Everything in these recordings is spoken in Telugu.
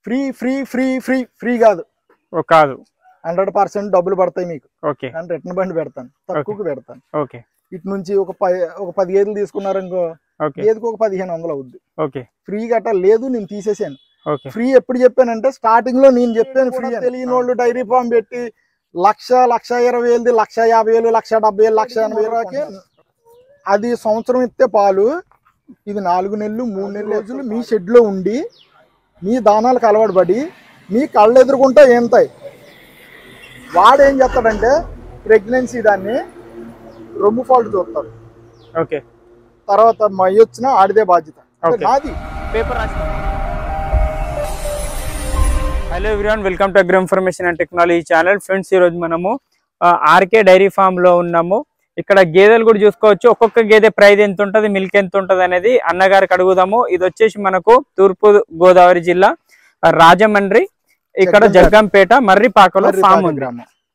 Free free free free free కాదు 100% డబ్బులు పడతాయి మీకు. ఓకే. అంటే రిటర్న్ బండి పెడతాను, తక్కువకి పెడతాను. ఓకే. ఇటు నుంచి ఒక 10 గేదెలు తీసుకున్నారనుకో, గేదెకి ఒక 1500 అవుద్ది. ఓకే. ఫ్రీ గట్ట లేదు, నేను తీసేసాను. ఓకే. ఫ్రీ ఎప్పుడు చెప్పానంటే స్టార్టింగ్ లో నేను చెప్పాను ఫ్రీ. తెలియని వాళ్ళు డైరీ ఫామ్ పెట్టి 1,20,000, 1,50,000, 1,70,000, 1,80,000 అది సంవత్సరం ఇస్తే పాలు. ఇది 4 నెలలు 3 నెలల రోజులు మీ షెడ్ లో ఉండి మీ దానాలకు అలవాటు పడి మీ కళ్ళు ఎదురుకుంటా ఏంతాయి. వాడేం చేస్తాడంటే ప్రెగ్నెన్సీ దాన్ని రొమ్ము ఫాల్ట్ చూస్తాడు. ఓకే. తర్వాత మై వచ్చినా ఆడిదే బాధ్యత. నాది paper. Hello everyone, welcome to agri information and technology channel. Friends, ఈరోజు మనము ఆర్కే డైరీ ఫామ్ లో ఉన్నాము. ఇక్కడ గేదెలు కూడా చూసుకోవచ్చు. ఒక్కొక్క గేదె ప్రైస్ ఎంత ఉంటుంది, మిల్క్ ఎంత ఉంటుంది అనేది అన్నగారికి అడుగుదాము. ఇది వచ్చేసి మనకు తూర్పు గోదావరి జిల్లా రాజమండ్రి, ఇక్కడ జగ్గంపేట మర్రిపాకలో ఫామ్ ఉంది.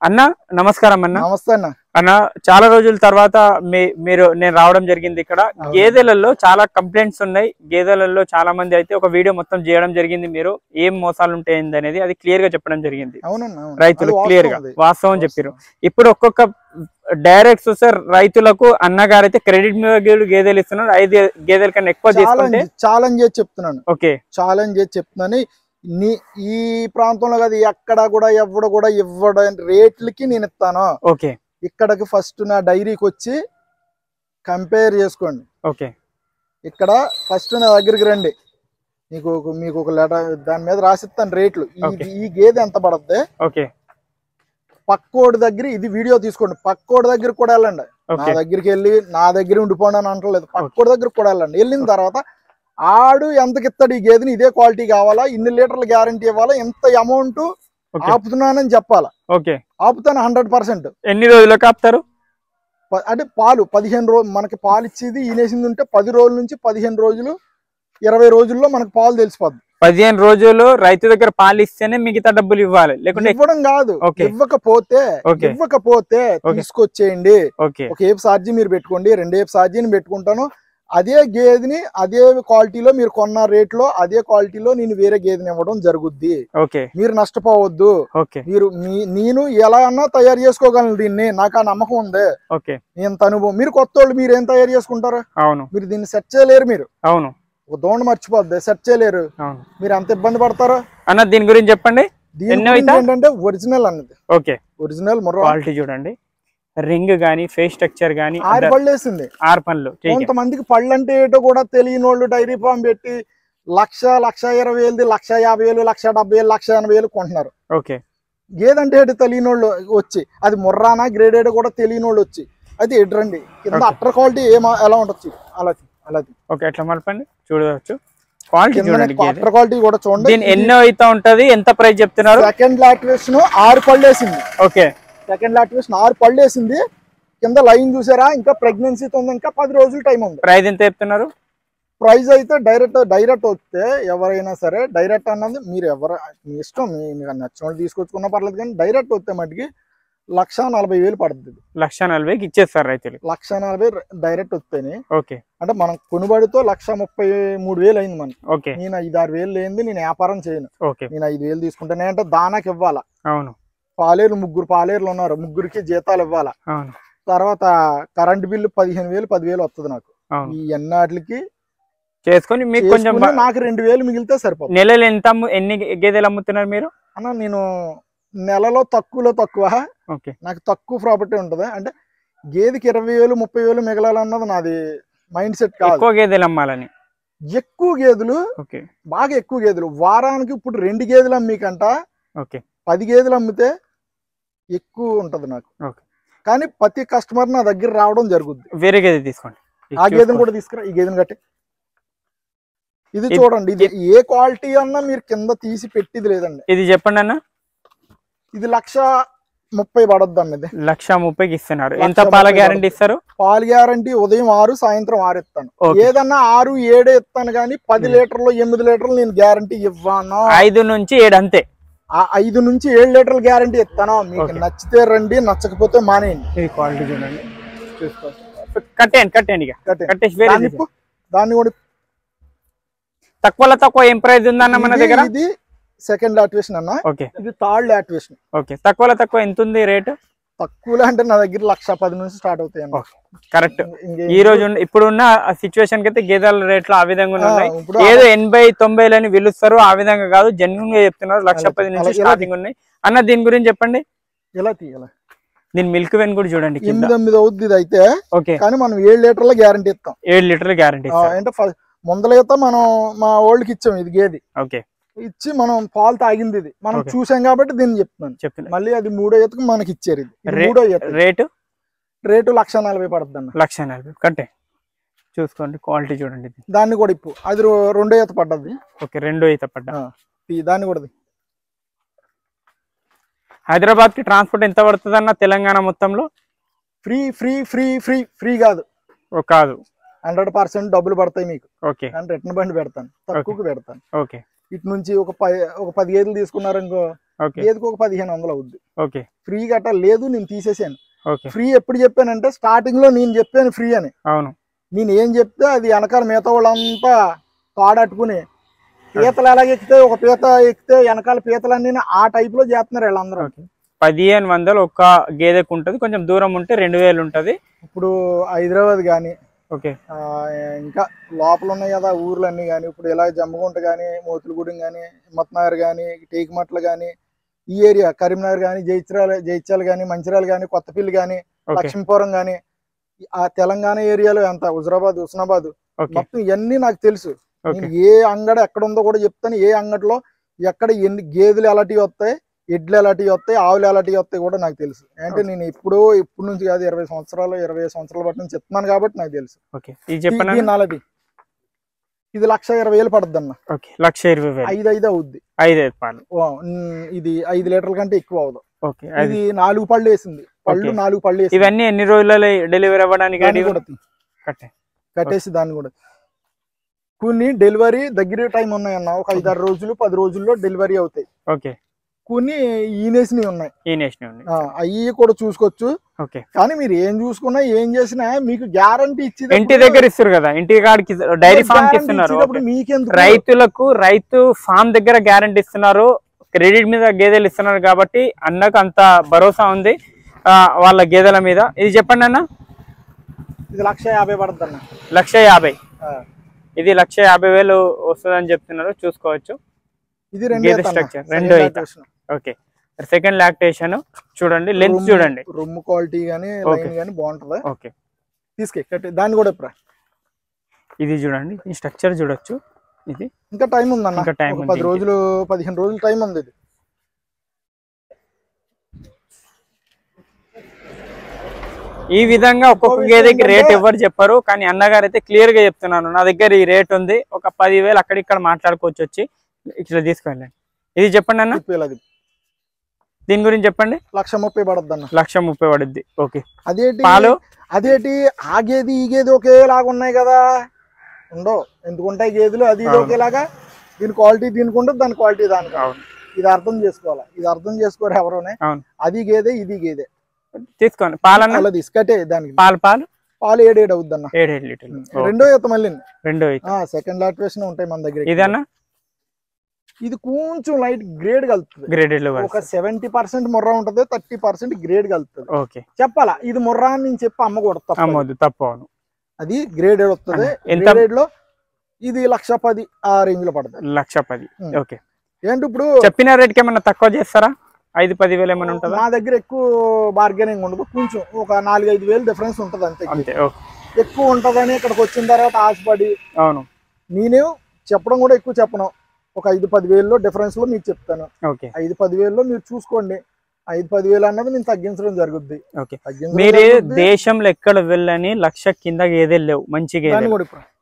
అన్న నమస్కారం. అన్న నమస్తే అన్న. అన్న, చాలా రోజుల తర్వాత నేను రావడం జరిగింది. ఇక్కడ గేదెలలో చాలా కంప్లైంట్స్ ఉన్నాయి. గేదెలలో చాలా మంది అయితే ఒక వీడియో మొత్తం చేయడం జరిగింది. మీరు ఏం మోసాలు ఉంటాయింది అనేది అది క్లియర్ గా చెప్పడం జరిగింది. రైతులు క్లియర్ గా వాస్తవం చెప్పారు. ఇప్పుడు ఒక్కొక్క డైరెక్ట్ చూస్తే రైతులకు అన్నగారు అయితే క్రెడిట్ మీద గేదెలు ఇస్తున్నారు. 5 గేదెల కన్నా ఎక్కువ తీసుకుంటే ఛాలెంజ్ చేసి చెప్తున్నాను. ఓకే, ఛాలెంజ్ చేసి చెప్తున్నాను. ఈ ప్రాంతంలో కదా ఎక్కడ కూడా ఎవడు కూడా ఇవ్వడం రేట్లకి నేను ఇస్తాను. ఓకే. ఇక్కడికి ఫస్ట్ నా డైరీకి వచ్చి కంపేర్ చేసుకోండి. ఓకే. ఇక్కడ ఫస్ట్ నా దగ్గరికి రండి. మీకు ఒక లెటర్ దాని మీద రాసిస్తాను రేట్లు. ఈ గేదె ఎంత పడద్ది. ఓకే. పక్కోడి దగ్గర ఇది వీడియో తీసుకోండి. పక్కోడి దగ్గర కూడా వెళ్ళండి. నా దగ్గరికి వెళ్ళి నా దగ్గర ఉండిపోండి అని అంటలేదు. పక్కోడి దగ్గర కూడా వెళ్ళండి. వెళ్ళిన తర్వాత ఆడు ఎంతకి ఇస్తాడు ఈ గేదెని, ఇదే క్వాలిటీ కావాలా, ఇన్ని లీటర్ల గ్యారంటీ ఇవ్వాలా, ఎంత అమౌంట్ ఆపుతున్నానని చెప్పాలా. ఓకే. ఆపుతాను 100%. ఎన్ని రోజులకు ఆపుతారు అంటే పాలు 15 రోజులు మనకి పాలు ఇచ్చేది ఈనేసింది ఉంటే 10 రోజుల నుంచి 15 రోజులు 20 రోజుల్లో మనకు పాలు తెలిసిపోద్ది. 15 రోజులు రైతు దగ్గర పాలు ఇస్తేనే మిగతా డబ్బులు ఇవ్వాలి, లేకుంటే ఇవ్వడం కాదు. ఇవ్వకపోతే తీసుకొచ్చేయండి. ఒక ఏపు ఛార్జీ మీరు పెట్టుకోండి, 2 ఏపు ఛార్జీని పెట్టుకుంటాను. అదే గేదెని అదే క్వాలిటీలో మీరు కొన్న రేట్లో అదే క్వాలిటీలో నేను వేరే గేదెని ఇవ్వడం జరుగుద్ది. మీరు నష్టపోవద్దు. నేను ఎలా అన్నా తయారు చేసుకోగలను దీన్ని, నాకు ఆ నమ్మకం ఉంది. ఇంత అనుభవం. మీరు కొత్త వాళ్ళు, మీరు ఏం తయారు చేసుకుంటారు? అవును. మీరు దీన్ని సెట్ చేయలేరు. మీరు అవును ఒక దోణ మర్చిపోద్ది, సెట్ చేయలేరు. మీరు అంత ఇబ్బంది పడతారు అన్న. దీని గురించి చెప్పండి. ఏంటంటే ఒరిజినల్ అన్నది. ఓకే. ఒరిజినల్ క్వాలిటీ చూడండి. రింగ్ గానీ ఫేస్ స్ట్రక్చర్ గానీ 6 పళ్ళు వేసింది. 6 పళ్ళు. కొంతమందికి పళ్ళు అంటే ఏటో కూడా తెలియని వాళ్ళు డైరీ ఫామ్ పెట్టి 1,20,000, 1,50,000, 1,70,000, 1,80,000 కొంటున్నారు. ఓకే. గేదంటే ఏటో తెలియని వాళ్ళు వచ్చి, అది ముర్రానా గ్రేడెడ్ కూడా తెలియని వాళ్ళు వచ్చి అది ఎడ్రండి కింద అట్టర్ క్వాలిటీ ఎలా ఉండొచ్చు అలా. ఓకే, ఎట్లా మలపండి చూడవచ్చు. క్వాలిటీ అట్టర్ క్వాలిటీ కూడా చూడండి. దీని ఎన్నో అయితే ఉంటది, ఎంత ప్రైస్ చెప్తున్నారు? సెకండ్ లాక్టివేషన్ 6 పళ్ళు వేసింది. ఓకే. సెకండ్ లాక్టివేషన్ 6 పళ్ళు వేసింది. కింద లైన్ చూసారా? ఇంకా ప్రెగ్నెన్సీతో ఉంది, ఇంకా 10 రోజులు టైం ఉంది. ప్రైస్ ఎంత చెప్తున్నారు? ప్రైస్ అయితే డైరెక్ట్ వస్తే ఎవరైనా సరే, డైరెక్ట్ అన్నది మీరు మీ ఇష్టం, మీకు నచ్చిన తీసుకొచ్చుకున్నా పర్లేదు. కానీ డైరెక్ట్ వస్తే మటుకి 1,40,000 పడుతుంది. 1,40,000కి ఇచ్చేస్తారు రైతులు. 1,40,000 డైరెక్ట్ వస్తేనే. ఓకే. అంటే మనం కొనుబడితో 1,33,000 అయింది మనకి. ఓకే. నేను 5-6,000 లేనిది నేను వ్యాపారం చేయను. ఓకే. నేను 5,000 తీసుకుంటానే అంటే దానాకి ఇవ్వాలా. అవును. పాలేరు 3 పాలేర్లు ఉన్నారు, 3కి జీతాలు ఇవ్వాలా. తర్వాత కరెంట్ బిల్లు 15,000 10,000 వస్తుంది నాకు. ఈ ఎన్నాటికి చేసుకొని మీకు కొంచెం నాకు 2,000 మిగిలితే సరిపోతుంది. నెలలో ఎన్ని గేదెలు అమ్ముతున్నారు మీరు? అన్న నేను నెలలో తక్కువ. నాకు తక్కువ ప్రాపర్టీ ఉంటది. అంటే గేదెకి 20,000 30,000 మిగలాలన్నది నాది మైండ్ సెట్ కాదు. ఎక్కువ గేదెలు అమ్మాలని. ఎక్కువ గేదెలు, బాగా ఎక్కువ గేదెలు. వారానికి ఇప్పుడు 2 గేదెలు అమ్మీకంట 10 గేదెలు అమ్మితే ఎక్కువ ఉంటది నాకు. కానీ ప్రతి కస్టమర్ నా దగ్గర రావడం జరుగుద్ది. వేరే గేదె తీసుకోండి. ఆ గేదెను కూడా తీసుకురా. ఈ గేదెను కట్టి ఇది చూడండి. ఇది ఏ క్వాలిటీ అన్నా మీరు కింద తీసి పెట్టిది లేదండి. ఇది చెప్పండి అన్న. ఇది 1,30,000 పడద్దు అన్నది. 1,30,000కి ఇస్తున్నారు. ఎంత పాల గ్యారంటీ ఇస్తారు? పాల గ్యారంటీ ఉదయం 6 సాయంత్రం 6 ఇస్తాను. ఏదన్నా 6 7 ఇస్తాను కానీ 10 లీటర్లు 8 లీటర్లు నేను గ్యారంటీ ఇవ్వను. 5 నుంచి 7 అంతే. 5 నుంచి 7 లీటర్ల గ్యారంటీ ఇస్తాను. మీకు నచ్చితే రండి, నచ్చకపోతే మానేయండి. ఇది క్వాలిటీ చూడండి, కట్టేయండి దాన్ని కూడా తక్కువ ఏం ప్రైస్ ఉందన్న మన దగ్గర? ఇది సెకండ్ లాక్టివేషన్ అన్న. ఓకే, ఇది థర్డ్ లాక్టివేషన్. ఓకే. తక్కువలో తక్కువ ఎంత ఉంది రేటు? తక్కువలో అంటే నా దగ్గర 1,10,000 నుంచి స్టార్ట్ అవుతాయి అన్న. కరెక్ట్. ఈ రోజు ఇప్పుడున్న సిచ్యువేషన్ కి అయితే గేదెల రేట్లు ఆ విధంగా ఉన్నాయి. ఏదో 80-90 అని పిలుస్తారు, ఆ విధంగా కాదు, జెన్యున్ గా చెప్తున్నారు. 1,10,000 నుంచి స్టార్టింగ్ ఉన్నాయి అన్న. దీని గురించి చెప్పండి. ఎలా తీయాలి? దీని మిల్క్ వెన్ కూడా చూడండి. 8 అవుద్ది ఇది అయితే. ఓకే, కానీ మనం 7 లీటర్ల గ్యారంటీ ఇస్తాం. 7 లీటర్ల గ్యారంటీ అంటే ముందలైతే మనం మా ఓల్డ్కి ఇచ్చాం ఇది గేది. ఓకే, ఇచ్చి మనం పాలు తాగింది ఇది మనం చూసాం కాబట్టి దీన్ని చెప్తున్నాను. మళ్ళీ అది 3వ ఈతకు మనకి ఇచ్చారు. ఇది 3వ ఈత. రేటు 1,40,000 పడుతుంది అన్న. 1,40,000 కట్టే చూసుకోండి. క్వాలిటీ చూడండి. దాన్ని కూడా ఇప్పు. అది 2వ ఈత పడ్డది. ఓకే, 2వ ఈత పడ్డా. దాన్ని కూడా హైదరాబాద్ కి ట్రాన్స్పోర్ట్ ఎంత పడుతుంది అన్న? తెలంగాణ మొత్తంలో free free free free free కాదు, 100% డబ్బులు పడతాయి మీకు. ఓకే, రిటర్న్ బండి పెడతాను, తక్కువకి పెడతాను. ఓకే, ఇటు నుంచి ఒక 10 గేదెలు తీసుకున్నారనుకో, గేదెకి ఒక 1,500 అవుద్ది. ఓకే, ఫ్రీ గట్ట లేదు, నేను తీసేసాను. ఓకే, ఫ్రీ ఎప్పుడు చెప్పానంటే స్టార్టింగ్ లో నేను చెప్పాను ఫ్రీ అని. అవును, నేను ఏం చెప్తే అది వెనకాల మిగతా వాళ్ళంతా తాడట్టుకుని పీతలు ఎలాగ ఎక్కితే, ఒక పీత ఎక్కితే వెనకాల పీతలన్నీ ఆ టైప్ లో చేస్తున్నారు వీళ్ళందరూ. 1,500 ఒక్క గేదెకు ఉంటది, కొంచెం దూరం ఉంటే 2,000 ఉంటది. ఇప్పుడు హైదరాబాద్ గానీ, ఓకే, ఇంకా లోపల ఉన్నాయి కదా ఊర్లన్నీ కానీ, ఇప్పుడు ఇలా జమ్మగుంట కానీ, మోతులగూడెం కానీ, హిమ్మత్నగర్ కానీ, టేకుమట్ల కానీ, ఈ ఏరియా కరీంనగర్ కానీ, జైత్యాల కానీ, మంచిర్యాల కానీ, కొత్తపల్లి కానీ, లక్ష్మీపురం కానీ, ఆ తెలంగాణ ఏరియాలో ఎంత హుజరాబాద్, హుస్నాబాద్ మొత్తం ఇవన్నీ నాకు తెలుసు. నేను ఏ అంగడి ఎక్కడ ఉందో కూడా చెప్తాను. ఏ అంగడిలో ఎక్కడ ఎన్ని గేదెలు ఎలాంటివి వస్తాయి, ఎడ్లు ఎలాంటివి వస్తాయి, ఆవులు ఎలాంటివి వస్తాయి కూడా నాకు తెలుసు. అంటే నేను ఇప్పుడు నుంచి కాదు, 20 సంవత్సరాల బట్టి నుంచి చెప్తున్నాను కాబట్టి నాకు తెలుసు. నాలది ఇది 1,20,000 పడుద్ది అన్న. 1,20,000 5 అవుద్ది. 5 పాలు. ఇది 5 లీటర్ల కంటే ఎక్కువ అవదు. ఇది 4 పళ్ళు వేసింది. 4 పళ్ళు వేసింది. ఇవన్నీ ఎన్ని రోజులలో డెలివరీ అవ్వడానికి కట్టేసి దాన్ని కూడా కొన్ని డెలివరీ దగ్గర టైం ఉన్నాయన్న. ఒక 5-6 రోజులు 10 రోజుల్లో డెలివరీ అవుతాయి. ఓకే, కొన్ని ఈనేసినవి ఉన్నాయి. అవి కూడా చూసుకోవచ్చు. ఓకే, కానీ మీరు ఏం చూసుకున్నా ఏం చేసినా మీకు గ్యారంటీ ఇచ్చేది ఇంటి దగ్గర ఇస్తారు కదా, ఇంటి కాడికి డైరీ ఫామ్ కి ఇస్తున్నారు. రైతులకు రైతు ఫామ్ దగ్గర గ్యారంటీ ఇస్తున్నారు, క్రెడిట్ మీద గేదెలు ఇస్తున్నారు కాబట్టి అన్నకు అంత భరోసా ఉంది వాళ్ళ గేదెల మీద. ఇది చెప్పండి అన్న. ఇది 1,50,000 పడుతుంది అన్న. 1,50,000. ఇది 1,50,000 వస్తుందని చెప్తున్నారు. చూసుకోవచ్చు. ఇది స్ట్రక్చర్ 2వ ఈత. ఓకే, సెకండ్ లాక్టేషన్ చూడండి. లెంత్ చూడండి, రొమ్ము క్వాలిటీ గానీ లైన్ గానీ బాగుంటది. ఓకే, తీసుకెట్టి దాన్ని కూడా ఇది చూడండి. ఈ స్ట్రక్చర్ చూడొచ్చు. ఇది ఇంకా టైం ఉందన్న. 10 రోజులు 15 రోజులు టైం ఉంది. ఇది ఈ విధంగా ఒక్కొక్క గేదెకి రేట్ ఎవరు చెప్పరు, కానీ అన్నగారు అయితే క్లియర్ గా చెప్తున్నాను. నా దగ్గర ఈ రేట్ ఉంది, ఒక 10,000 అక్కడిక్కడ మాట్లాడుకోవచ్చు వచ్చి ఇట్లా తీసుకెళ్ళండి. ఇది చెప్పండి అన్న. దీని గురించి చెప్పండి. 1,30,000 పడుద్ది అన్న. 1,30,000 పడుద్ది. ఓకే, అదేంటి పాలు అదేంటి ఆ గేది ఈ గేది ఒకేలాగా ఉన్నాయి కదా? ఉండవు. ఎందుకుంటాయి గేదెలు అది ఇది ఒకేలాగా? దీని క్వాలిటీ దీనికి ఉంటుంది, దాని క్వాలిటీ దానికి. ఇది అర్థం చేసుకోవాలి. ఇది అర్థం చేసుకోరు ఎవరోనే. అది గేదె ఇది గేదె. తీసుకోండి. పాలన్న తీసుకట్టే దానికి పాలు 7 అవుద్ది అన్న. 7 లీటర్లు. 2వ ఈత మళ్ళీ 2వ ఈత. సెకండ్ లాక్టేషన్ ఉంటాయి మన దగ్గర. ఇదన్నా ఇది కొంచెం లైట్ గ్రేడ్ కలుపుతుంది. గ్రేడెడ్ ఒక 70% ముర్రా ఉంటది, 30% గ్రేడ్ కలుపుతుంది. ఓకే, చెప్పాలా ఇది ముర్రా అని నేను చెప్పి అమ్మకూడదు, తప్పు. అది గ్రేడెడ్ వస్తుంది. గ్రేడెడ్ లో ఇది 1,10,000 ఆ రేంజ్ లో పడుతుంది. 1,10,000. ఓకే, ఏంటి ఇప్పుడు చెప్పిన రేట్ కి ఏమన్నా తక్కువ చేస్తారా? 5-10,000 ఏమైనా ఉంటుందా? నా దగ్గర ఎక్కువ బార్గెనింగ్ ఉండదు, కొంచెం ఒక 4-5 డిఫరెన్స్ ఉంటది అంతే. ఎక్కువ ఉంటదని ఇక్కడికి వచ్చిన తర్వాత ఆశపడి అవును నేనే చెప్పడం కూడా ఎక్కువ చెప్పను. ఒక 5-10,000 డిఫరెన్స్ లో మీకు చెప్తాను. 5-10,000 మీరు చూసుకోండి. 5-10,000 అన్నది నేను తగ్గించడం జరుగుద్ది. మీరు దేశంలో ఎక్కడ వెళ్ళని 1,00,000 కింద గేదెలు లేవు, మంచి గేదెలు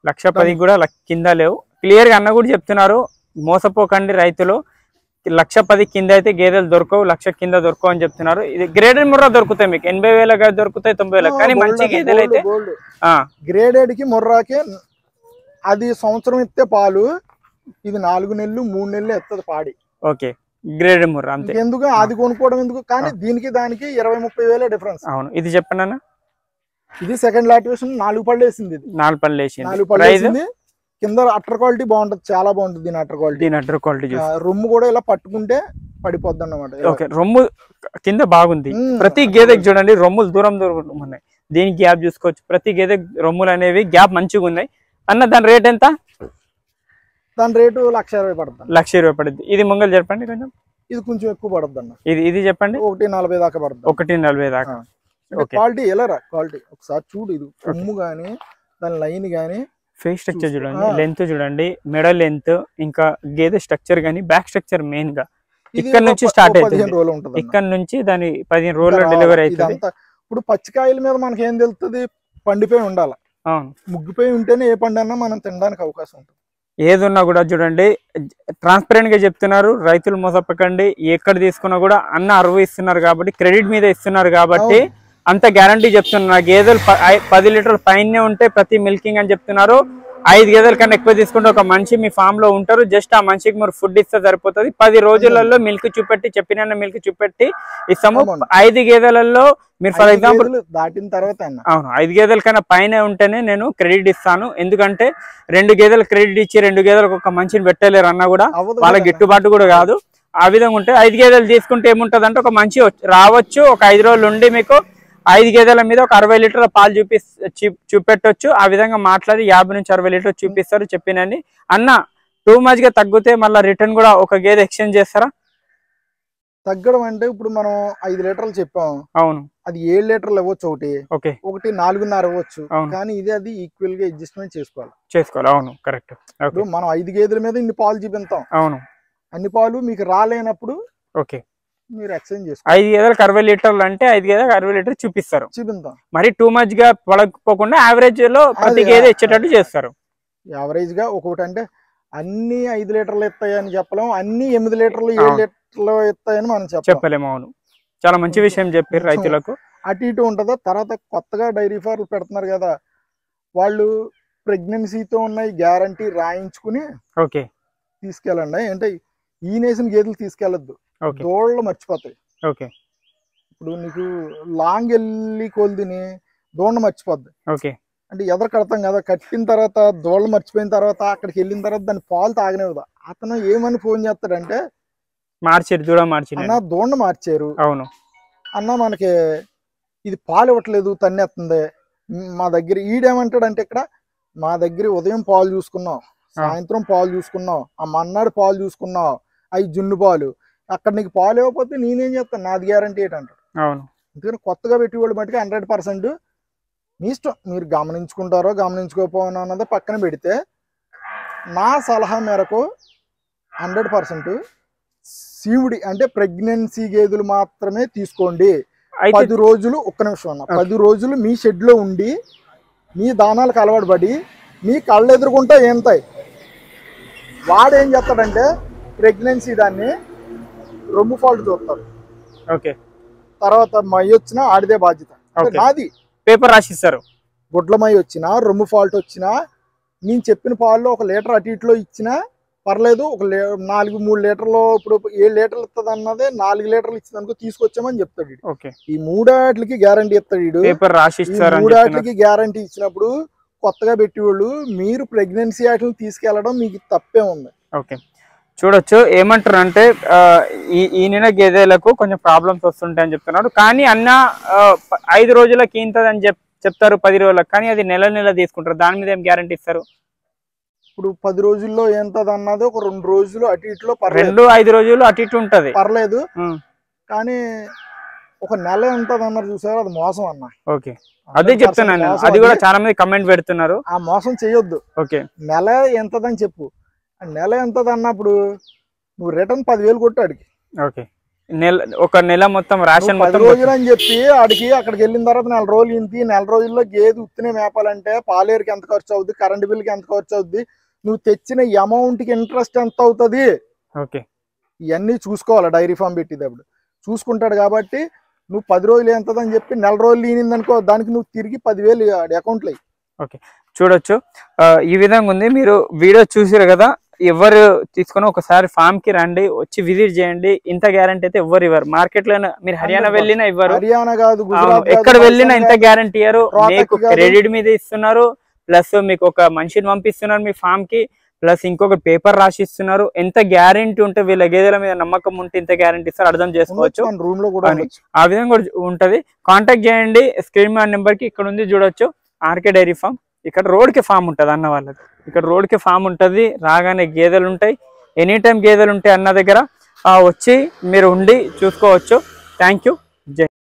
1,10,000 కూడా కింద లేవు. క్లియర్ గా అన్న కూడా చెప్తున్నారు, మోసపోకండి రైతులు. 1,10,000 కింద అయితే గేదెలు దొరకవు, 1,00,000 కింద దొరకవు అని చెప్తున్నారు. ఇది గ్రేడెడ్ ముర్రా దొరుకుతాయి మీకు, 80,000 దొరుకుతాయి, 90,000. కానీ మంచి గేదెలు అయితే గ్రేడెడ్ కి ముర్రాకి అది సంవత్సరం ఇస్తే పాలు, ఇది 4 నెలలు 3 నెలలు ఎత్తది పాడి. ఓకే, గ్రేడెడ్ ముర్రా అంతే. ఎందుకు అది కొనుక్కోవడం ఎందుకు? కానీ దీనికి దానికి 20-30,000 డిఫరెన్స్. అవును, ఇది చెప్పండి అన్న. ఇది సెకండ్ లాక్టేషన్ 4 పళ్ళు వేసింది. 4 పళ్ళు వేసింది. 4 పళ్ళు వేసింది. కింద అట్టర్ క్వాలిటీ బాగుంటది, చాలా బాగుంటుంది దీని అట్టర్ క్వాలిటీ. రొమ్ము కూడా ఇలా పట్టుకుంటే పడిపోద్ది అన్నమాట. ఓకే, రొమ్ము కింద బాగుంది. ప్రతి గేదెకి చూడండి రొమ్ములు దూరం ఉన్నాయి. దీనికి గ్యాప్ చూసుకోవచ్చు. ప్రతి గేదె రొమ్ములు అనేవి గ్యాప్ మంచిగా ఉన్నాయి. అన్న దాని రేట్ ఎంత? దాని రేటు 1,20,000 పడుతుంది. 1,20,000 పడుద్ది. ఇది ముంగల్ చెప్పండి కొంచెం. ఇది కొంచెం ఎక్కువ పడుతుంది అన్న. ఇది చెప్పండి. 1,40,000 దాకా పడుతుంది. 1,40,000 దాకా. క్వాలిటీ ఎలా రా క్వాలిటీ ఒకసారి చూడు. ఇది కొమ్ము గానీ దాని లైన్ గానీ ఫేస్ స్ట్రక్చర్ చూడండి, లెంత్ చూడండి, మెడ లెంత్, ఇంకా గేదె స్ట్రక్చర్ గానీ బ్యాక్ స్ట్రక్చర్ మెయిన్ గా ఇక్కడ నుంచి స్టార్ట్ అవుతుంది. ఇక్కడ నుంచి దాని 15 రోజుల్లో డెలివరీ అవుతుంది. ఇప్పుడు పచ్చికాయల మీద మనకి ఏం తెలుస్తుంది? పండిపోయి ఉండాలి. ముగ్గిపోయి ఉంటేనే ఏ పండు అన్నా మనం తినడానికి అవకాశం ఉంటుంది. ఏదున్నా కూడా చూడండి ట్రాన్స్పరెంట్ గా చెప్తున్నారు. రైతులు మోసపకండి. ఎక్కడ తీసుకున్నా కూడా అన్న 60 ఇస్తున్నారు కాబట్టి, క్రెడిట్ మీద ఇస్తున్నారు కాబట్టి అంత గ్యారంటీ చెప్తున్నారు. గేదెలు 10 లీటర్ల పైనే ఉంటే ప్రతి మిల్కింగ్ అని చెప్తున్నారు. 5 గేదెల కన్నా ఎక్కువ తీసుకుంటే ఒక మనిషి మీ ఫామ్ లో ఉంటారు. జస్ట్ ఆ మనిషికి మీరు ఫుడ్ ఇస్తే సరిపోతుంది. 10 రోజులలో మిల్క్ చూపెట్టి, చెప్పిన మిల్క్ చూపెట్టి ఇస్తాము. 5 గేదెలలో మీరు ఫర్ ఎగ్జాంపుల్ దాటిన తర్వాత అవును 5 గేదెల కన్నా పైన ఉంటేనే నేను క్రెడిట్ ఇస్తాను. ఎందుకంటే 2 గేదెలు క్రెడిట్ ఇచ్చి 2 గేదెలకు ఒక మనిషిని పెట్టలేరు అన్నా కూడా వాళ్ళకి గిట్టుబాటు కూడా కాదు. ఆ విధంగా ఉంటే 5 గేదెలు తీసుకుంటే ఏముంటది అంటే ఒక మంచి రావచ్చు. ఒక 5 రోజులు ఉండి మీకు 5 గేదెల మీద ఒక 60 లీటర్ల పాలు చూపెట్టొచ్చు. ఆ విధంగా మాట్లాడి 50 నుంచి 60 లీటర్లు చూపిస్తారు. చెప్పినండి అన్న టూ మచ్ గా తగ్గితే మళ్ళీ రిటర్న్ కూడా ఒక గేదె ఎక్స్చేంజ్ చేస్తారా? తగ్గడం అంటే ఇప్పుడు మనం 5 లీటర్లు చెప్పాం. అవును, అది 7 లీటర్లు ఇవ్వచ్చు. ఒకటి 4.5 ఇవ్వచ్చు. కానీ ఇది ఈక్వల్ గా అడ్జస్ట్మెంట్ చేసుకోవాలి. అవును, కరెక్ట్. మనం 5 గేదెల మీద ఇన్ని పాలు చూపిస్తాం. అవును, అన్ని పాలు మీకు రాలేనప్పుడు ఓకే మీరు ఎక్స్చేంజ్ చేసుకో. 5 గేదెలకు 60 లీటర్లు అంటే 5 గేదెలకు 60 లీటర్లు చూపిస్తారు. మరి టూ మచ్ గా పడకపోకుండా యావరేజ్ లో ప్రతి గేదె ఇచ్చేటట్టు చేస్తారు. యావరేజ్ గా ఒకటి అంటే అన్ని 5 లీటర్లు ఇస్తాయని చెప్పలేము, అన్ని 8 లీటర్లు 7 లీటర్లు ఇస్తాయని మనం చెప్పలేము. అవును, చాలా మంచి విషయం చెప్పారు రైతులకు. అటు ఇటు ఉంటుందా. తర్వాత కొత్తగా డైరీ ఫార్మ్లు పెడుతున్నారు కదా, వాళ్ళు ప్రెగ్నెన్సీతో ఉన్నాయి గ్యారంటీ రాయించుకుని ఓకే తీసుకెళ్ళండి. అంటే ఈనేసిన గేదెలు తీసుకెళ్ళొద్దు, దోళ్ళు మర్చిపోతాయి. ఓకే, ఇప్పుడు నీకు లాంగ్ వెళ్ళి కొలిదిని దోళ్ళ మర్చిపోద్ది. ఓకే, అంటే ఎదరు కడతాం కదా, కట్టిన తర్వాత దోళ్ళు మర్చిపోయిన తర్వాత అక్కడికి వెళ్ళిన తర్వాత దాన్ని పాలు తాగనివ్వదు. అతను ఏమని ఫోన్ చేస్తాడంటే అన్న దోండ మార్చారు, అవును అన్న మనకి ఇది పాలు ఇవ్వట్లేదు, తన్నేస్తుంది మా దగ్గర. ఈడేమంటాడంటే ఇక్కడ మా దగ్గర ఉదయం పాలు చూసుకున్నాం, సాయంత్రం పాలు చూసుకున్నాం, ఆ మన్నాడు పాలు చూసుకున్నాం, అవి జున్ను పాలు. అక్కడ నీకు పాలు ఇవ్వకపోతే నేనేం చేస్తాను, నాది గ్యారంటీ ఏంటంటాడు. అవును, ఎందుకంటే కొత్తగా పెట్టేవాళ్ళు మటుకు 100% మీ ఇష్టం. మీరు గమనించుకుంటారో గమనించుకోకపోయినా అన్నది పక్కన పెడితే, నా సలహా మేరకు 100% సీవుడి అంటే ప్రెగ్నెన్సీ గేదెలు మాత్రమే తీసుకోండి. 10 రోజులు ఒక్క నిమిషం అన్న, 10 రోజులు మీ షెడ్లో ఉండి మీ దానాలకు అలవాటు పడి మీ కళ్ళు ఎదురుకుంటా ఏంతాయి. వాడేం చేస్తాడంటే ప్రెగ్నెన్సీ దాన్ని రొమ్ము ఫాల్ట్ చూస్తాడు. ఓకే, తర్వాత మై వచ్చినా ఆడిదే బాధ్యత. నాది పేపర్ రాసిస్తారు. గుడ్ల మై వచ్చినా రొమ్ము ఫాల్ట్ వచ్చినా నేను చెప్పిన పాల్లో 1 లీటర్ అటు ఇటులో ఇచ్చినా పర్లేదు. 3 లీటర్లు ఇప్పుడు 7 లీటర్లు ఇస్తుంది అన్నదే 4 లీటర్లు ఇచ్చింది అనుకో తీసుకొచ్చామని చెప్తాడు. ఈ 3 గ్యారంటీ ఇస్తాడు. పేపర్ రాసి 3 గ్యారంటీ ఇచ్చినప్పుడు కొత్తగా పెట్టేవాళ్ళు మీరు ప్రెగ్నెన్సీ వాటిని తీసుకెళ్లడం మీకు తప్పే ఉంది. ఓకే, చూడొచ్చు ఏమంటారు అంటే ఈయన గేదెలకు కొంచెం ప్రాబ్లమ్స్ వస్తుంటాయని చెప్తున్నాడు. కానీ అన్న 5 రోజులకి ఇంతదని చెప్తారు, 10 రోజులకు. కానీ అది నెల తీసుకుంటారు. దాని మీద ఏం గ్యారంటీ ఇస్తారు? ఇప్పుడు 10 రోజుల్లో ఎంతది అన్నది ఒక 2 రోజులు అటు ఇటులో 2-5 రోజులు అటు ఇటు ఉంటది, పర్లేదు. కానీ ఒక నెల ఎంతది అన్నారు చూసారు, అది మోసం అన్న. ఓకే, అదే చెప్తున్నాను. అది కూడా చాలా మంది కమెంట్ పెడుతున్నారు. ఆ మోసం చేయొద్దు. ఓకే, నెల ఎంతదని చెప్పు. నెల ఎంతది అన్నప్పుడు నువ్వు రిటర్న్ 10,000 కొట్టాడికి. ఓకే, ఒక నెల మొత్తం రేషన్ 10 రోజులు అని చెప్పి ఆడికి అక్కడికి వెళ్ళిన తర్వాత 4 రోజులు ఇంటి 4 రోజుల్లో గేదె ఉత్తినే మేపాలంటే పాలేరుకి ఎంత ఖర్చు అవుద్ది, కరెంట్ బిల్కి ఎంత ఖర్చు అవుద్ది, నువ్వు తెచ్చిన అమౌంట్కి ఇంట్రెస్ట్ ఎంత అవుతుంది, ఓకే ఇవన్నీ చూసుకోవాలి. డైరీ ఫామ్ పెట్టేటప్పుడు చూసుకుంటాడు. కాబట్టి నువ్వు 10 రోజులు ఎంతదని చెప్పి 4 రోజులు ఈనిందనుకో, దానికి నువ్వు తిరిగి 10,000 అకౌంట్లో. ఓకే, చూడొచ్చు ఈ విధంగా ఉంది. మీరు వీడియో చూసారు కదా, ఎవరు తీసుకుని ఒకసారి ఫామ్ కి రండి, వచ్చి విజిట్ చేయండి. ఇంత గ్యారంటీ అయితే ఎవరు ఇవ్వరు. మార్కెట్ లో మీరు హర్యానా వెళ్ళినా ఇవ్వరు, హర్యానా కాదు గుజరాత్ ఎక్కడ వెళ్ళినా ఇంత గ్యారంటీ ఇవ్వరు. మీకు క్రెడిట్ మీద ఇస్తున్నారు, ప్లస్ మీకు ఒక మనిషిని పంపిస్తున్నారు మీ ఫామ్ కి, ప్లస్ ఇంకొక పేపర్ రాసిస్తున్నారు. ఎంత గ్యారెంటీ ఉంటే వీళ్ళ గేదెల మీద నమ్మకం ఉంటే ఇంత గ్యారెంటీ ఇస్తారు అర్థం చేసుకోవచ్చు. రూమ్ లో కూడా ఆ విధంగా కూడా ఉంటది. కాంటాక్ట్ చేయండి స్క్రీన్ మీద నెంబర్ కి. ఇక్కడ ఉంది చూడొచ్చు ఆర్కే డైరీ ఫామ్. ఇక్కడ రోడ్ కి ఫామ్ ఉంటది అన్న వాళ్ళకి. ఇక్కడ రోడ్ కి ఫామ్ ఉంటది. రాగానే గేదెలు ఉంటాయి, ఎనీ టైం గేదెలు ఉంటాయి అన్న దగ్గర. వచ్చి మీరు ఉండి చూసుకోవచ్చు. Thank you.